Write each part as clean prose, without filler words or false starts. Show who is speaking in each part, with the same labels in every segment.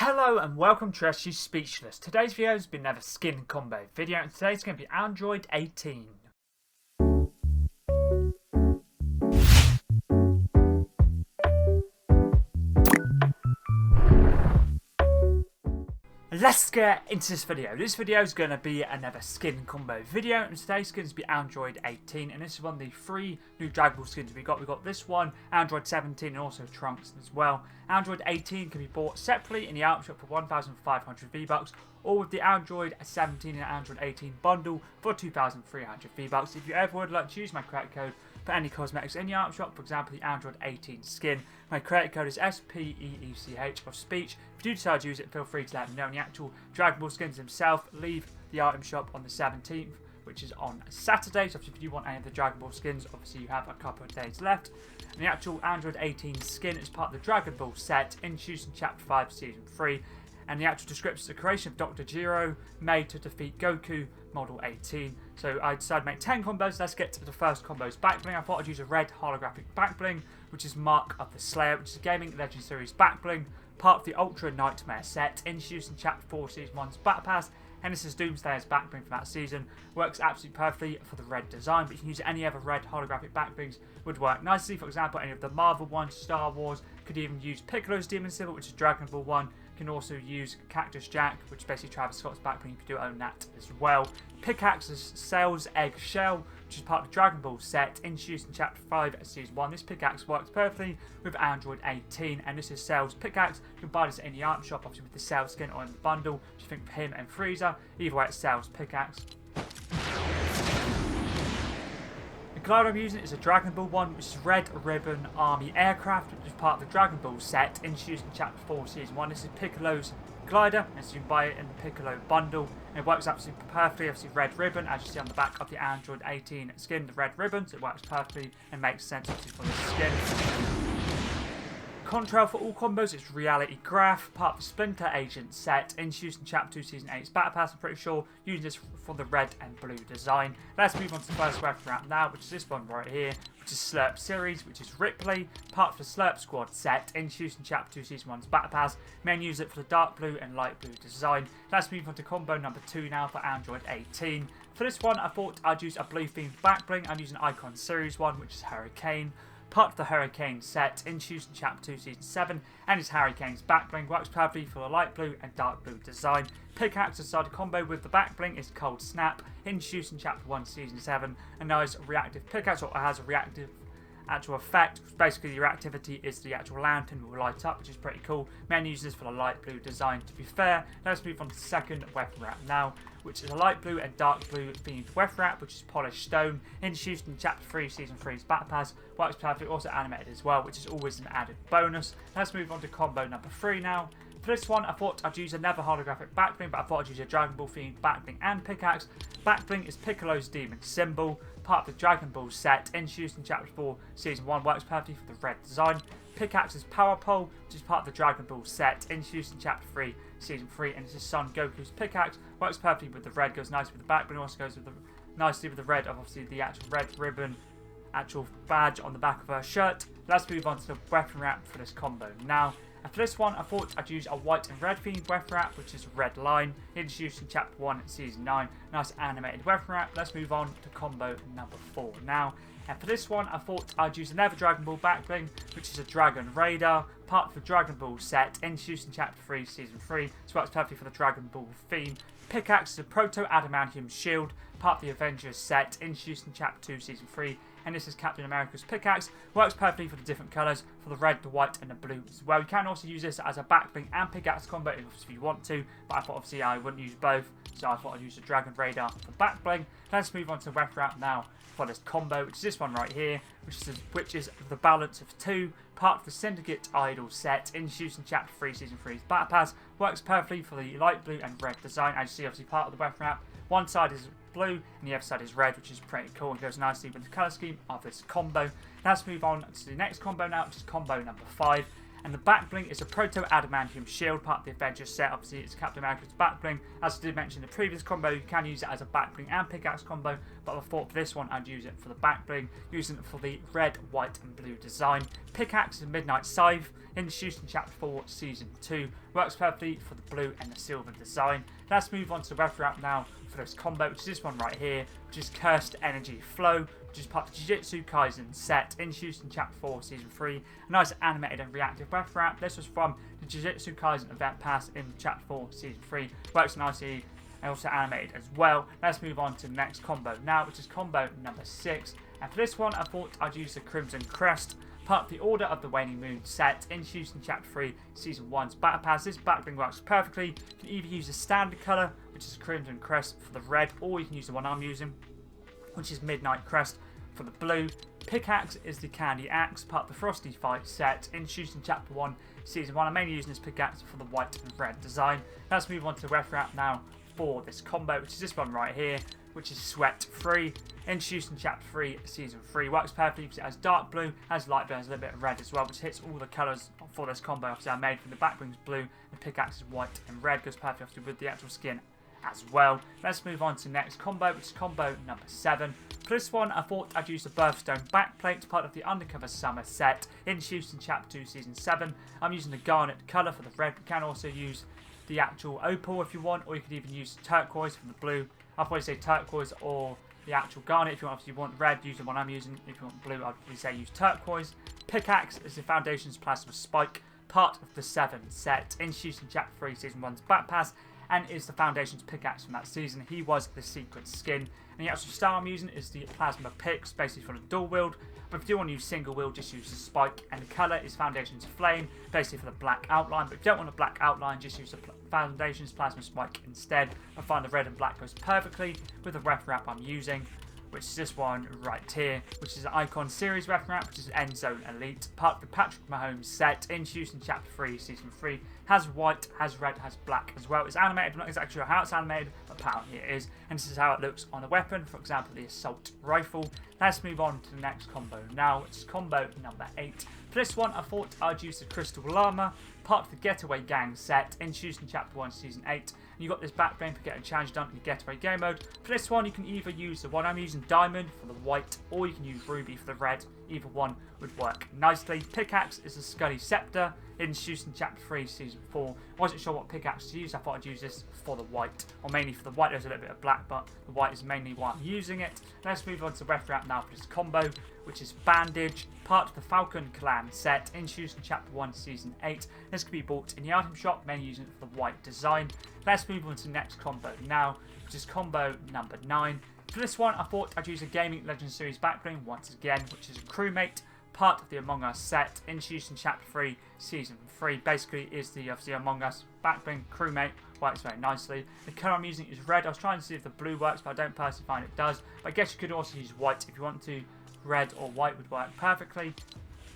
Speaker 1: Hello and welcome to SG Speechless. Today's video has been another skin combo video and today's going to be Android 18. Let's get into this video. This video is going to be another skin combo video and today's skin is going to be Android 18 and this is one of the 3 new Dragon Ball skins we got. We got this one, Android 17 and also Trunks as well. Android 18 can be bought separately in the item shop for 1,500 V-Bucks or with the Android 17 and Android 18 bundle for 2,300 V-Bucks. If you ever would like to use my credit code for any cosmetics in the item shop, for example the Android 18 skin, my credit code is SPEECH of speech. If you do decide to use it, feel free to let me know. And the actual Dragon Ball skins themselves leave the item shop on the 17th, which is on Saturday. So if you do want any of the Dragon Ball skins, obviously you have a couple of days left. And the actual Android 18 skin is part of the Dragon Ball set introduced in Chapter 5 Season 3. And the actual description is the creation of Dr. Gero made to defeat Goku Model 18. So I decided to make 10 combos. Let's get to the first combo's back bling. I thought I'd use a red holographic back bling, which is Mark of the Slayer, which is a Gaming Legend Series back bling, part of the Ultra Nightmare set, introduced in Chapter 4 Season 1's Battle Pass. And this is Doomsdayer's back bling for that season. Works absolutely perfectly for the red design, but you can use any other red holographic back blings, would work nicely. For example, any of the Marvel ones, Star Wars, could even use Piccolo's Demon Symbol, which is Dragon Ball 1. Can also use Cactus Jack, which is basically Travis Scott's back bling. You can do own that as well. Pickaxe is Cell's Egg Shell, which is part of the Dragon Ball set, introduced in Chapter 5 Season 1. This pickaxe works perfectly with Android 18, and this is Cell's pickaxe. You can buy this in the item shop, obviously with the Cell skin or in the bundle, which I think for him and Frieza. Either way, it's Cell's pickaxe. The glider I'm using is a Dragon Ball one, which is Red Ribbon Army Aircraft, which is part of the Dragon Ball set, introduced in Chapter 4 Season 1. This is Piccolo's glider, and so you can buy it in the Piccolo bundle. And it works absolutely perfectly. Obviously, red ribbon, as you see on the back of the Android 18 skin, the red ribbon, so it works perfectly and makes sense obviously for the skin. Contrail for all combos is Reality Graph, part of the Splinter Agent set, introduced in Chapter 2 Season 8's Battle Pass. I'm pretty sure using this for the red and blue design. Let's move on to the first weapon round now, which is this one right here, which is Slurp Series, which is Ripley, part of the Slurp Squad set, introduced in Chapter 2 Season 1's Battle Pass. Main use it for the dark blue and light blue design. Let's move on to combo number 2 now for Android 18. For this one, I thought I'd use a blue themed back bling. I'm using Icon Series one, which is Hurricane, part of the Hurricane set, introduced in Chapter 2 Season 7, and is Hurricane's back bling. Works perfectly for the light blue and dark blue design. Pickaxe inside a combo with the back bling is Cold Snap, introduced in Chapter 1 Season 7, and now is reactive pickaxe, or has a reactive actual effect. Basically, your activity is the actual lantern will light up, which is pretty cool. Main uses for the light blue design. To be fair, let's move on to the second weapon wrap now, which is a light blue and dark blue themed weapon wrap, which is Polished Stone, introduced in Chapter 3 Season 3's Battle Pass. Works perfectly, also animated as well, which is always an added bonus. Let's move on to combo number 3 now. For this one, I thought I'd use another holographic back bling, but I thought I'd use a Dragon Ball themed back bling and pickaxe. Back bling is Piccolo's Demon Symbol, part of the Dragon Ball set, introduced in Chapter 4 Season 1, works perfectly for the red design. Pickaxe is Power Pole, which is part of the Dragon Ball set, introduced in Chapter 3 Season 3, and this is Son Goku's pickaxe. Works perfectly with the red, goes nicely with the back, but it also goes with nicely with the red of obviously the actual red ribbon, actual badge on the back of her shirt. Let's move on to the weapon wrap for this combo now. And for this one, I thought I'd use a white and red themed weapon wrap, which is Red Line, introduced in Chapter 1 Season 9. Nice animated weapon wrap. Let's move on to combo number 4 now. And for this one, I thought I'd use another Dragon Ball back bling, which is a Dragon Radar, part of the Dragon Ball set, introduced in Chapter 3 Season 3. So works perfectly for the Dragon Ball theme. Pickaxe is a Proto Adamantium Shield, part of the Avengers set, introduced in Chapter 2 Season 3. And this is Captain America's pickaxe. Works perfectly for the different colours, for the red, the white and the blue as well. You can also use this as a back bling and pickaxe combo if you want to, but I thought obviously I wouldn't use both, so I thought I'd use the Dragon Radar for back bling. Let's move on to the weapon wrap now for this combo, which is this one right here, which is the Balance of 2, part of the Syndicate Idol set, introduced in Chapter 3 Season 3's Battle Pass. Works perfectly for the light blue and red design. As you see, obviously part of the weapon wrap, one side is blue and the other side is red, which is pretty cool and goes nicely with the colour scheme of this combo. Let's move on to the next combo now, which is combo number 5. And the back bling is a proto-adamantium shield, part of the Avengers set. Obviously, it's Captain America's back bling. As I did mention in the previous combo, you can use it as a back bling and pickaxe combo, but I thought for this one I'd use it for the back bling, using it for the red, white and blue design. Pickaxe is Midnight Scythe, introduced in Chapter 4, Season 2. Works perfectly for the blue and the silver design. Let's move on to the weapon wrap now for this combo, which is this one right here, which is Cursed Energy Flow, which is part of the Jujutsu Kaisen set, introduced in Chapter 4, Season 3. A nice animated and reactive weapon wrap. This was from the Jujutsu Kaisen event pass in Chapter 4, Season 3. Works nicely and also animated as well. Let's move on to the next combo now, which is combo number 6. And for this one, I thought I'd use the Crimson Crest, part of the Order of the Waning Moon set, introduced in Chapter 3, Season 1's Battle Pass. This back bling works perfectly. You can either use the standard colour, which is Crimson Crest for the red, or you can use the one I'm using, which is Midnight Crest for the blue. Pickaxe is the Candy Axe, part of the Frosty Fight set, introduced in Chapter 1, Season 1. I'm mainly using this pickaxe for the white and red design. Let's move on to the weapon wrap now for this combo, which is this one right here, which is Sweat Free, introduced in Chapter 3, Season 3. Works perfectly because it has dark blue, has light blue, has a little bit of red as well, which hits all the colours for this combo. Obviously, I made from the back bling's blue, the pickaxe is white and red, goes perfectly obviously with the actual skin as well. Let's move on to the next combo, which is combo number 7. For this one, I thought I'd use the Birthstone backplate, part of the Undercover Summer set, introduced in Chapter 2, Season 7. I'm using the garnet colour for the red. You can also use the actual opal if you want, or you could even use turquoise for the blue. I'll probably say turquoise or the actual garnet. If you obviously want red, use the one I'm using. If you want blue, I'd probably say use turquoise. Pickaxe is the Foundation's Plasma Spike, part of the 7 set, introduced in Chapter 3, Season 1's Battle Pass, and is the Foundation's pickaxe from that season. He was the secret skin. And the actual style I'm using is the Plasma Picks, basically for the dual wield. But if you do want to use single wield, just use the spike. And the colour is Foundation's Flame, basically for the black outline. But if you don't want a black outline, just use the Foundation's Plasma Spike instead. I find the red and black goes perfectly with the weapon wrap I'm using, which is this one right here, which is an Icon Series weapon wrap, which is End Zone Elite, part of the Patrick Mahomes set, introduced in Chapter 3, Season 3. Has white, has red, has black as well. It's animated. I'm not exactly sure how it's animated, but apparently it is. And this is how it looks on the weapon, for example, the Assault Rifle. Let's move on to the next combo now, which is combo number 8. For this one, I thought I'd use the Crystal Llama, part of the Getaway Gang set, introduced in Chapter 1, Season 8. And you got this back bling for getting challenge done in the Getaway Game mode. For this one, you can either use the one I'm using, Diamond, for the white, or you can use Ruby for the red. Either one would work nicely. Pickaxe is the Scully Scepter, introduced in Chapter 3, Season 4. I wasn't sure what pickaxe to use. I thought I'd use this for the white, or mainly for the white. There's a little bit of black, but the white is mainly why I'm using it. Let's move on to the weapon wrap now for this combo, which is Bandage, part of the Falcon Clan set, introduced in Chapter 1, Season 8. This can be bought in the item shop, mainly using it for the white design. Let's move on to the next combo now, which is combo number 9. For this one, I thought I'd use a Gaming Legends Series backbling once again, which is a Crewmate, part of the Among Us set, introduced in Chapter 3, Season 3. Basically is the obviously Among Us backbling Crewmate. Works very nicely. The colour I'm using is red. I was trying to see if the blue works, but I don't personally find it does. But I guess you could also use white if you want to. Red or white would work perfectly.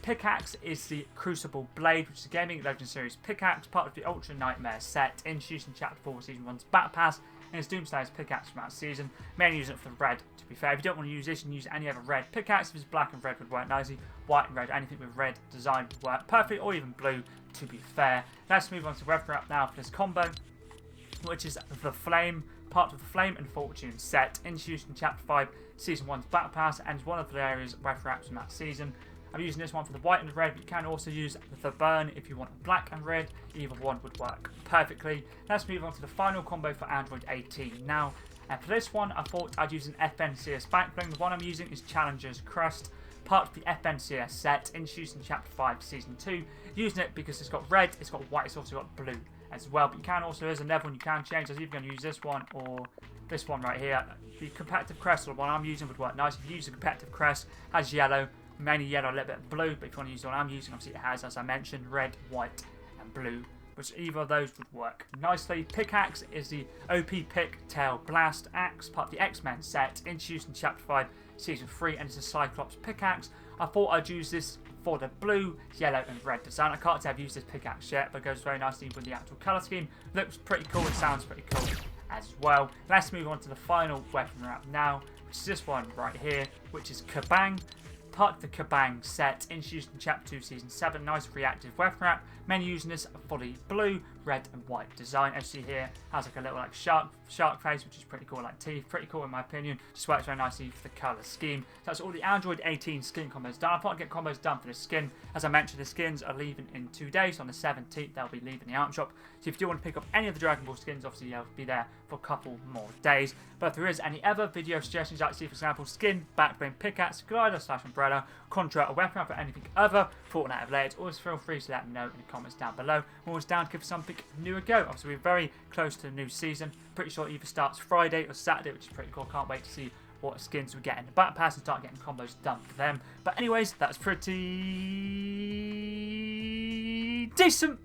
Speaker 1: Pickaxe is the Crucible Blade, which is a Gaming Legends Series pickaxe, part of the Ultra Nightmare set, introduced in Chapter 4, Season 1's Battle Pass, and it's Doomslayer's pickaxe from that season. Mainly use it for the red, to be fair. If you don't want to use this, you can use any other red pickaxe. If it's black and red would work nicely. White and red, anything with red design would work perfectly, or even blue, to be fair. Let's move on to weapon wrap now for this combo, which is the Flame, part of the Flame and Fortune set, introduced in Chapter 5, Season 1's Battle Pass, and is one of the areas weapon wraps from that season. I'm using this one for the white and the red, but you can also use the Burn if you want black and red. Either one would work perfectly. Let's move on to the final combo for Android 18 now. And for this one, I thought I'd use an FNCS backbling. The one I'm using is Challenger's Crest, part of the FNCS set, introduced in Chapter 5, Season 2. Using it because it's got red, it's got white, it's also got blue as well. But you can also, there's another one you can change. I was either going to use this one or this one right here. The Competitive Crest, or the one I'm using, would work nice. If you use the Competitive Crest, has yellow, mainly yellow, a little bit of blue, but if you want to use the one I'm using, obviously it has, as I mentioned, red, white and blue, which either of those would work nicely. Pickaxe is the OP Pick Tail Blast Axe, part of the X-Men set, introduced in Chapter 5, Season 3, and it's a Cyclops pickaxe. I thought I'd use this for the blue, yellow and red design. I can't say I've used this pickaxe yet, but it goes very nicely with the actual colour scheme. Looks pretty cool, it sounds pretty cool as well. Let's move on to the final weapon wrap now, which is this one right here, which is Kabang, part of the Kabang set, introduced in Chapter 2, Season 7. Nice reactive weapon wrap. Main using this fully blue, red and white design. As you see here, has like a little like shark face, which is pretty cool, like teeth. Pretty cool in my opinion. Just works very nicely for the colour scheme. That's all the Android 18 skin combos done. I thought I'd get combos done for the skin. As I mentioned, the skins are leaving in 2 days. On the 17th, they'll be leaving the item shop. So if you do want to pick up any of the Dragon Ball skins, obviously they'll be there for a couple more days. But if there is any other video suggestions, like see for example, skin, backbone, pickaxe, glider / umbrella, contra, or weapon for anything other Fortnite related, always feel free to let me know in the comments down below. I'm always down to give something new a go. Obviously, we're very close to the new season. Pretty sure it either starts Friday or Saturday, which is pretty cool. Can't wait to see what skins we get in the Battle Pass and start getting combos done for them. But anyways, that's pretty decent.